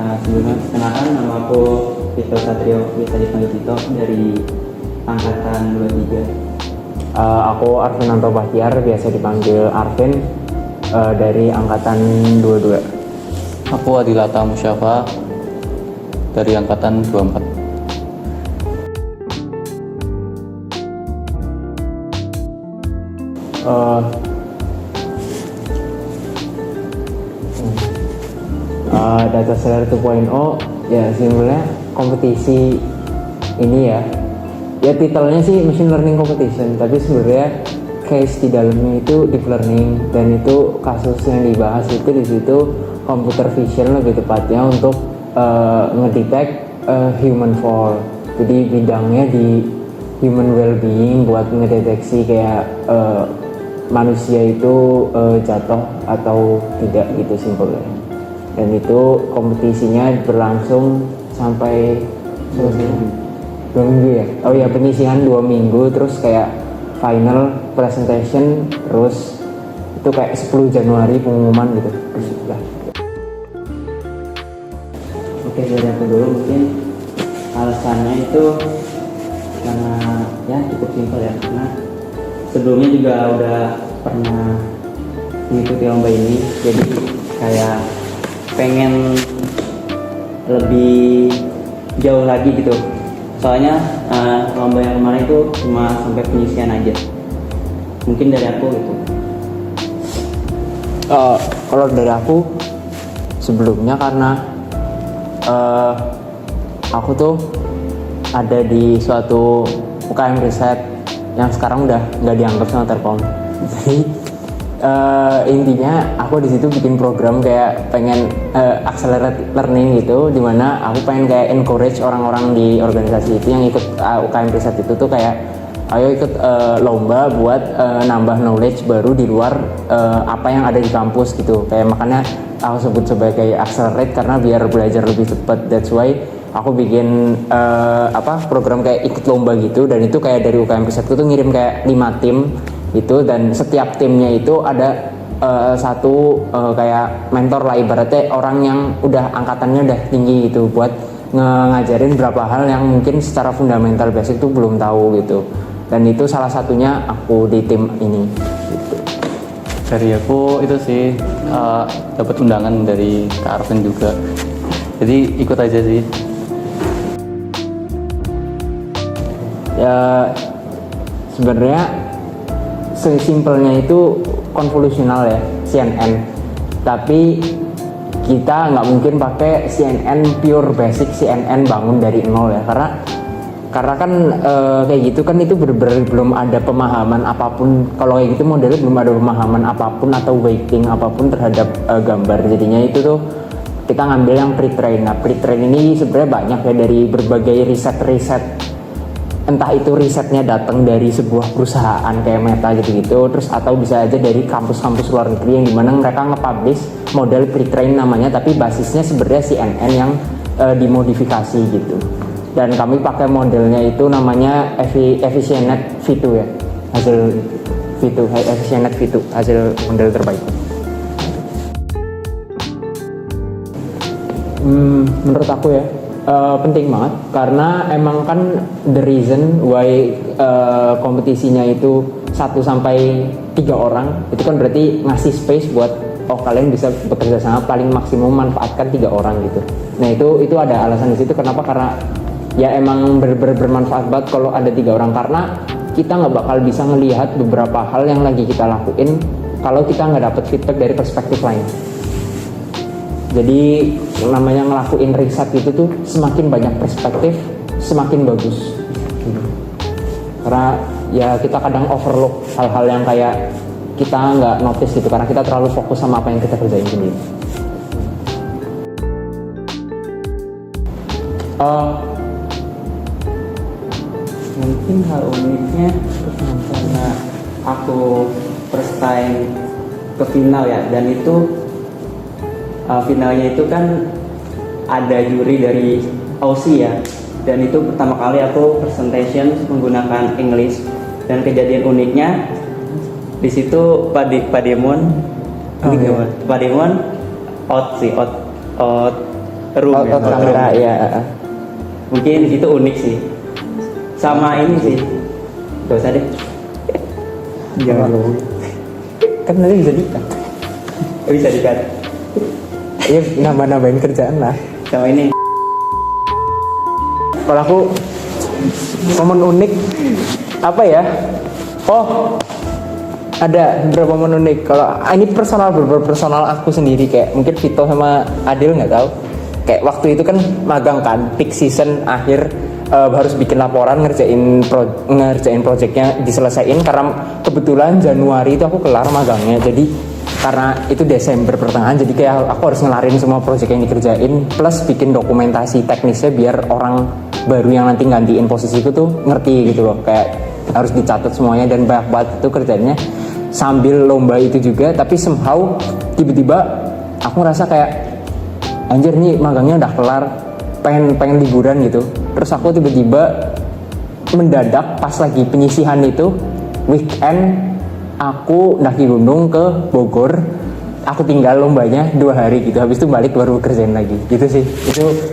Sebelumnya kenalkan, nama aku Vito Satrio, bisa dipanggil Vito, dari angkatan 23. Aku Arvinanto Bahtiar, biasa dipanggil Arvin, dari angkatan 22. Aku Adilata Musyafa dari angkatan 24. Data Seller 2.0 ya sebenarnya kompetisi ini ya titelnya sih machine learning competition, tapi sebenarnya case di dalamnya itu deep learning, dan itu kasus yang dibahas itu di situ computer vision lebih tepatnya untuk ngedetect human fall. Jadi bidangnya di human well-being buat ngedeteksi kayak manusia itu jatuh atau tidak gitu simpelnya. Dan itu kompetisinya berlangsung sampai 2 minggu ya. Oh ya, penyisihan 2 minggu, terus kayak final presentation, terus itu kayak 10 Januari pengumuman gitu. Terus udah. Oke, dari aku dulu mungkin alasannya itu karena ya cukup simpel ya, karena sebelumnya juga udah pernah mengikuti lomba ini, jadi kayak pengen lebih jauh lagi gitu. Soalnya lomba yang kemarin itu cuma sampai penyisian aja. Mungkin dari aku gitu. Kalau dari aku sebelumnya karena aku tuh ada di suatu UKM riset yang sekarang udah nggak dianggap sama Telkom. Jadi intinya aku di situ bikin program kayak pengen accelerate learning gitu, dimana aku pengen kayak encourage orang-orang di organisasi itu yang ikut UKM riset itu tuh kayak ayo ikut lomba buat nambah knowledge baru di luar apa yang ada di kampus gitu. Kayak makanya aku sebut sebagai accelerate karena biar belajar lebih cepat. That's why aku bikin program kayak ikut lomba gitu, dan itu kayak dari UKM risetku tuh ngirim kayak 5 tim gitu, dan setiap timnya itu ada satu kayak mentor lah, ibaratnya orang yang udah angkatannya udah tinggi gitu, buat ngajarin beberapa hal yang mungkin secara fundamental basic itu belum tahu gitu. Dan itu salah satunya aku di tim ini gitu. Dari aku itu sih dapat undangan dari Kak Arvin juga, jadi ikut aja sih. Ya sebenarnya sesimpelnya itu konvolusional ya, CNN, tapi kita nggak mungkin pakai CNN pure basic, CNN bangun dari nol ya, karena kan kayak gitu kan itu bener-bener belum ada pemahaman apapun. Kalau kayak gitu modelnya belum ada pemahaman apapun atau weighting apapun terhadap gambar, jadinya itu tuh kita ngambil yang pre-train. Nah, pre-train ini sebenarnya banyak ya, dari berbagai riset, entah itu risetnya datang dari sebuah perusahaan kayak Meta gitu-gitu, terus atau bisa aja dari kampus-kampus luar negeri yang dimana mereka nge-publish model pre-train namanya, tapi basisnya sebenarnya CNN yang dimodifikasi gitu. Dan kami pakai modelnya itu namanya Efficient V2 ya, hasil V2, Efficient V2 hasil model terbaik. Menurut aku ya penting banget, karena emang kan the reason why kompetisinya itu 1 sampai 3 orang itu kan berarti ngasih space buat kalian bisa bekerja sama paling maksimum manfaatkan 3 orang gitu. Nah itu ada alasan di situ kenapa, karena ya emang bermanfaat banget kalau ada 3 orang, karena kita nggak bakal bisa ngelihat beberapa hal yang lagi kita lakuin kalau kita nggak dapet feedback dari perspektif lain. Jadi namanya ngelakuin riset itu tuh semakin banyak perspektif semakin bagus. Karena ya kita kadang overlook hal-hal yang kayak kita nggak notice gitu, karena kita terlalu fokus sama apa yang kita kerjain sendiri. Mungkin hal uniknya karena aku first time ke final ya, dan itu finalnya itu kan ada juri dari Aussie ya, dan itu pertama kali aku presentation menggunakan English. Dan kejadian uniknya di situ Pak Demon out room ya. kamera ya. Mungkin itu unik sih. Sama ini sih. Gak usah deh. Jangan lu. Kan nanti bisa dikat. Bisa dikat. Iya, nambah-nambahin kerjaan lah. Sama ini. Kalau aku momen unik apa ya? Oh, ada beberapa momen unik. Kalau ini personal, beberapa personal aku sendiri, kayak mungkin Vito sama Adil nggak tahu. Kayak waktu itu kan magang kan, peak season akhir, harus bikin laporan, ngerjain projectnya diselesain, karena kebetulan Januari itu aku kelar magangnya. Jadi karena itu Desember pertengahan, jadi kayak aku harus ngelarin semua project yang dikerjain plus bikin dokumentasi teknisnya biar orang baru yang nanti gantiin posisiku tuh ngerti gitu loh, kayak harus dicatat semuanya dan banyak banget itu kerjanya sambil lomba itu juga. Tapi somehow tiba-tiba aku ngerasa kayak anjir nih magangnya udah kelar, pengen liburan gitu. Terus aku tiba-tiba mendadak pas lagi penyisihan itu weekend, aku ndaki gunung ke Bogor, aku tinggal lombanya 2 hari gitu, habis itu balik baru kerjain lagi gitu sih.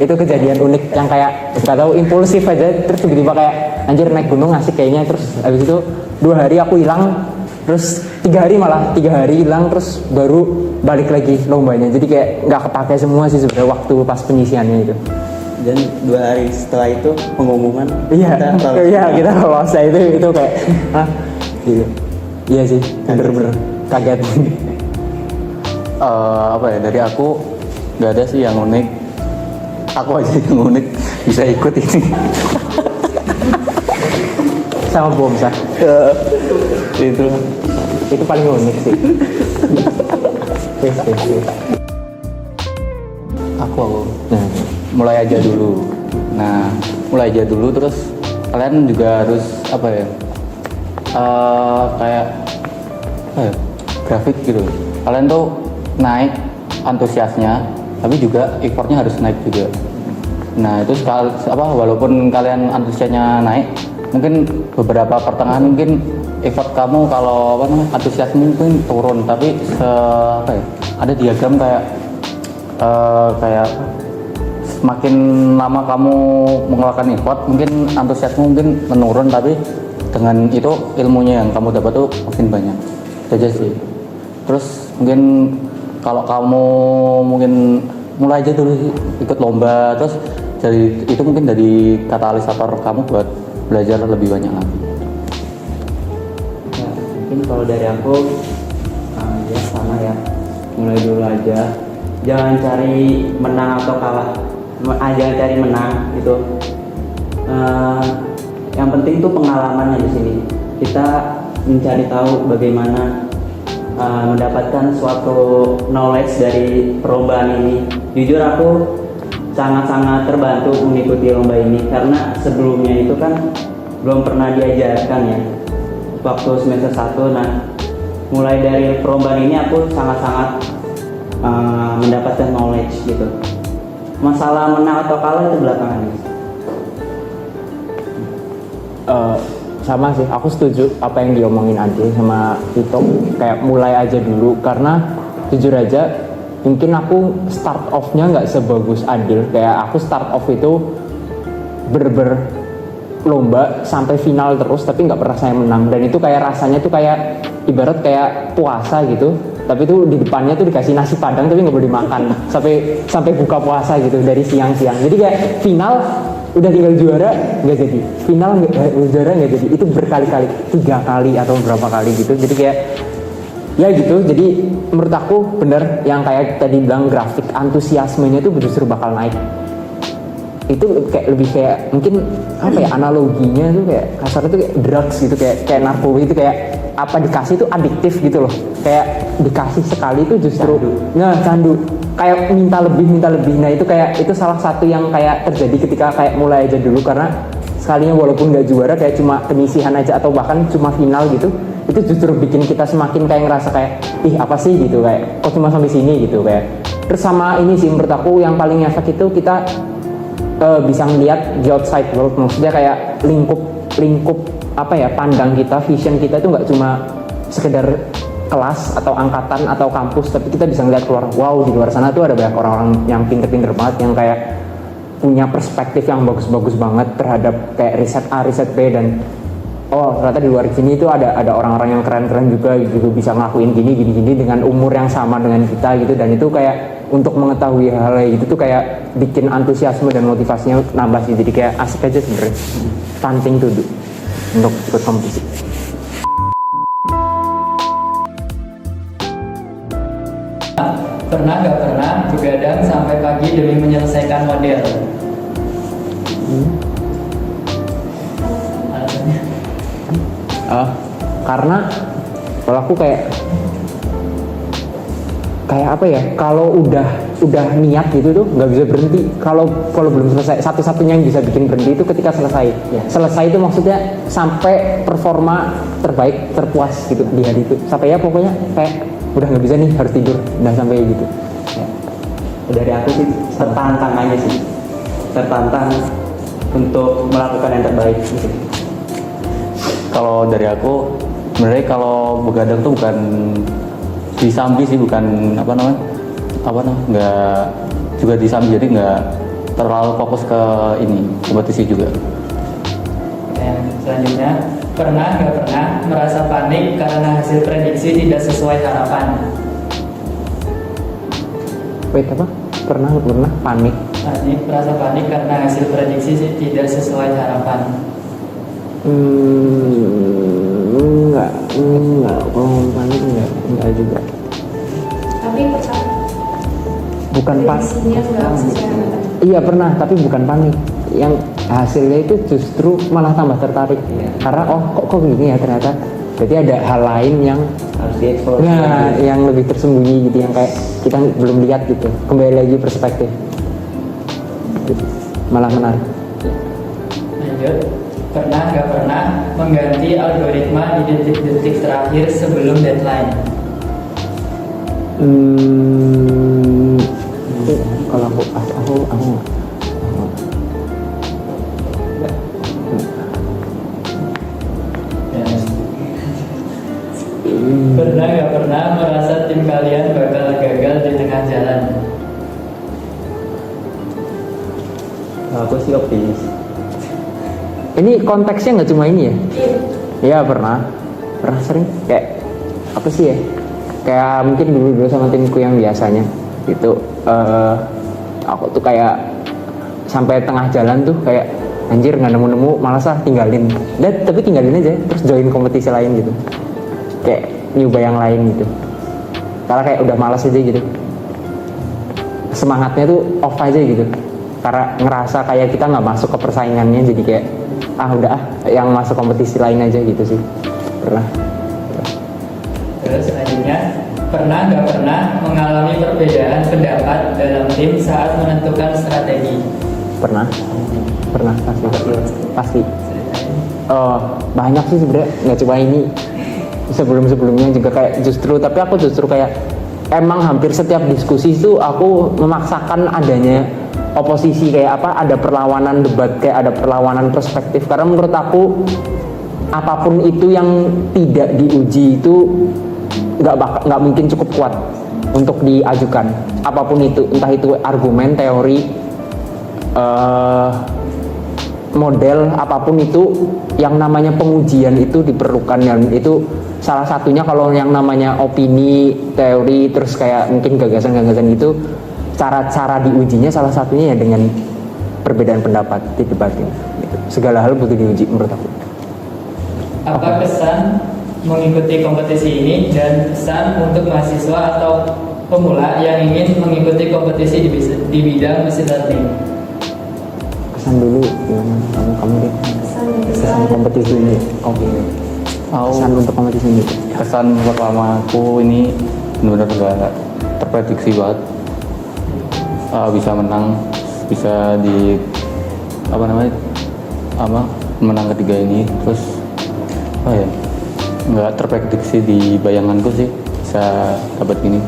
Itu kejadian unik yang kayak gak tahu, impulsif aja, terus tiba-tiba kayak anjir naik gunung asik kayaknya. Terus habis itu 2 hari aku hilang, terus 3 hari hilang, terus baru balik lagi lombanya. Jadi kayak nggak kepake semua sih sebenarnya waktu pas penyisiannya itu. Dan 2 hari setelah itu pengumuman. Iya kita lolos itu kayak hah gitu. Iya sih, bener-bener kaget. Apa ya, dari aku nggak ada sih yang unik. Aku aja yang unik bisa ikut ini. Sama bom sah. Itu paling unik sih. Yes. Aku mulai aja dulu. Nah, mulai aja dulu, terus kalian juga harus apa ya? Kayak apa ya, grafik gitu. Kalian tuh naik antusiasnya, tapi juga effortnya harus naik juga. Nah itu walaupun kalian antusiasnya naik, mungkin beberapa pertengahan mungkin effort kamu kalau antusiasmu mungkin turun, tapi ada diagram kayak semakin lama kamu mengeluarkan effort, mungkin antusiasmu mungkin menurun, tapi dengan itu ilmunya yang kamu dapat tuh makin banyak. Itu aja sih. Terus mungkin kalau kamu mungkin mulai aja dulu sih, ikut lomba, terus dari itu mungkin dari katalisator kamu buat belajar lebih banyak lagi. Ya, mungkin kalau dari aku ya sama ya, mulai dulu aja, jangan cari menang atau kalah, jangan cari menang gitu. Yang penting tuh pengalamannya di sini. Kita mencari tahu bagaimana mendapatkan suatu knowledge dari perlombaan ini. Jujur aku sangat-sangat terbantu mengikuti lomba ini, karena sebelumnya itu kan belum pernah diajarkan ya waktu semester 1. Nah, mulai dari perlombaan ini aku sangat-sangat mendapatkan knowledge gitu. Masalah menang atau kalah itu belakangan. Sama sih, aku setuju apa yang diomongin Adil sama Vito, kayak mulai aja dulu. Karena jujur aja mungkin aku start off-nya nggak sebagus Adil. Kayak aku start off itu lomba sampai final terus, tapi nggak pernah saya menang. Dan itu kayak rasanya tuh kayak ibarat kayak puasa gitu, tapi tuh di depannya tuh dikasih nasi padang tapi nggak boleh dimakan sampai buka puasa gitu dari siang-siang. Jadi kayak final udah tinggal juara nggak jadi, final juara nggak jadi, itu berkali-kali, 3 kali atau berapa kali gitu. Jadi kayak ya gitu. Jadi menurut aku bener yang kayak tadi bilang, grafik antusiasmenya tuh justru bakal naik. Itu kayak lebih kayak mungkin apa ya, analoginya tuh kayak kasarnya tuh kayak drugs gitu, kayak narkoba itu, kayak apa dikasih tuh adiktif gitu loh. Kayak dikasih sekali itu justru candu. Kayak minta lebih. Nah itu kayak itu salah satu yang kayak terjadi ketika kayak mulai aja dulu, karena sekalinya walaupun nggak juara, kayak cuma penyisihan aja atau bahkan cuma final gitu, itu justru bikin kita semakin kayak ngerasa kayak ih apa sih gitu, kayak kok cuma sampai sini gitu kayak. Terus sama ini sih menurut aku yang paling efek itu kita bisa melihat the outside world, maksudnya kayak lingkup apa ya, pandang kita, vision kita itu nggak cuma sekedar kelas atau angkatan atau kampus, tapi kita bisa ngeliat keluar, wow di luar sana tuh ada banyak orang-orang yang pinter-pinter banget, yang kayak punya perspektif yang bagus-bagus banget terhadap kayak riset A, riset B, dan oh ternyata di luar sini itu ada orang-orang yang keren-keren juga gitu, bisa ngelakuin gini dengan umur yang sama dengan kita gitu, dan itu kayak untuk mengetahui hal itu tuh kayak bikin antusiasme dan motivasinya nambah sih, jadi kayak asik aja sebenarnya, stunting tuh untuk ikut kompetisi. Pernah nggak pernah begadang sampai pagi demi menyelesaikan model? Alasannya? Karena kalau aku kayak apa ya, kalau udah niat gitu tuh nggak bisa berhenti. Kalau belum selesai, satu-satunya yang bisa bikin berhenti itu ketika selesai. Selesai itu maksudnya sampai performa terbaik, terpuas gitu di hari itu. Sampai ya pokoknya kayak udah nggak bisa nih, harus tidur, udah sampai gitu. Dari aku sih tertantang aja sih, tertantang untuk melakukan yang terbaik gitu. Kalau dari aku sebenarnya kalau begadang tuh bukan disambi sih, bukan nggak juga disambi, jadi nggak terlalu fokus ke ini kompetisi juga. Yang selanjutnya, pernah nggak pernah merasa panik karena hasil prediksi tidak sesuai harapan? Wait, apa? Pernah panik? Merasa panik karena hasil prediksi tidak sesuai harapan. Enggak, kalau panik enggak juga. Tapi pernah Bukan pas. prediksinya nggak sesuai harapan. Iya pernah, tapi bukan panik. Yang hasilnya itu justru malah tambah tertarik. Karena kok gini ya ternyata. Jadi ada hal lain yang Harus dieksplor. yang lebih tersembunyi gitu, yang kayak kita belum lihat gitu. Kembali lagi perspektif. Gitu. Malah menarik. Lanjut, pernah nggak pernah mengganti algoritma di detik-detik terakhir sebelum deadline? Kalau aku Pernah nggak pernah merasa tim kalian bakal gagal di tengah jalan? Aku sih optimis. ini konteksnya nggak cuma ini ya? Iya pernah sering kayak apa sih ya? Kayak mungkin dulu sama timku yang biasanya itu aku tuh kayak sampai tengah jalan tuh kayak anjir nggak nemu malas tinggalin. Tapi tinggalin aja terus join kompetisi lain gitu. Kayak nyoba yang lain gitu. Karena kayak udah malas aja gitu. Semangatnya tuh off aja gitu. Karena ngerasa kayak kita nggak masuk ke persaingannya, jadi kayak yang masuk kompetisi lain aja gitu sih. Pernah. Terus selanjutnya, pernah nggak pernah mengalami perbedaan pendapat dalam tim saat menentukan strategi? Pernah pasti. Banyak sih sebenarnya, nggak cuma ini, sebelumnya juga kayak tapi aku justru kayak emang hampir setiap diskusi itu aku memaksakan adanya oposisi, kayak ada perlawanan debat, kayak ada perlawanan perspektif, karena menurut aku apapun itu yang tidak diuji itu nggak mungkin cukup kuat untuk diajukan, apapun itu, entah itu argumen, teori, model, apapun itu, yang namanya pengujian itu diperlukan, dan itu salah satunya kalau yang namanya opini, teori, terus kayak mungkin gagasan gitu, cara diujinya salah satunya ya dengan perbedaan pendapat, didebatin gitu. Segala hal butuh diuji menurut aku. Apa kesan mengikuti kompetisi ini dan pesan untuk mahasiswa atau pemula yang ingin mengikuti kompetisi di bidang machine learning? Kesan dulu gimana? Kamu deh. Kesan kompetisi ini. Oke. Kesan untuk kompetisi ini. Kesan pertama aku ini benar-benar gak terprediksi banget. Bisa menang, bisa menang ketiga ini, terus nggak terprediksi di bayanganku sih bisa dapat gini.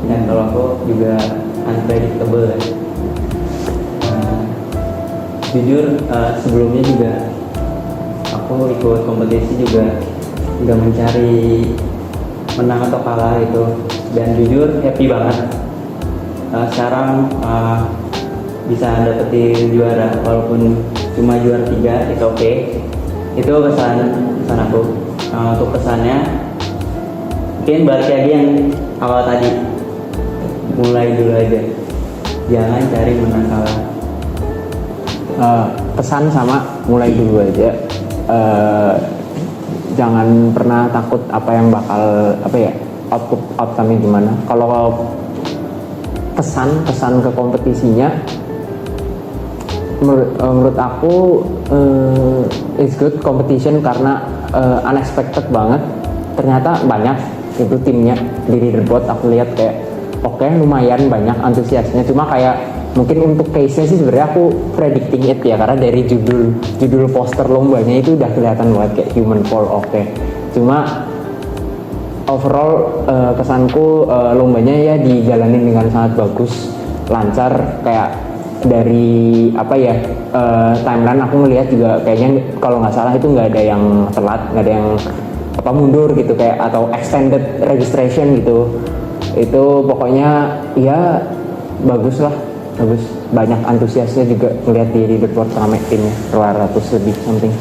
Dan kalau aku juga unpredictable ya. Jujur sebelumnya juga aku ikut kompetisi juga nggak mencari menang atau kalah itu, dan jujur happy banget. Sekarang bisa dapetin juara walaupun cuma juara 3, itu oke. Itu pesan aku. Untuk pesannya mungkin balik lagi yang awal tadi, mulai dulu aja, jangan cari menang kalah. Pesan sama mulai dulu aja. Jangan pernah takut apa yang bakal outcome-nya gimana. Kalau pesan ke kompetisinya, menurut aku it's good competition karena unexpected banget. Ternyata banyak itu timnya di leaderboard. Aku lihat kayak oke, lumayan banyak antusiasnya. Cuma kayak mungkin untuk case-nya sih sebenarnya aku predicting it ya, karena dari judul poster lombanya itu udah kelihatan banget kayak human fall oke. Cuma overall kesanku lombanya ya dijalanin dengan sangat bagus, lancar. Kayak dari timeline aku ngelihat juga kayaknya kalau nggak salah itu nggak ada yang telat, nggak ada yang mundur gitu kayak atau extended registration gitu. Itu pokoknya ya bagus, banyak antusiasnya juga ngeliat di leaderboard rame timnya 200 lebih something.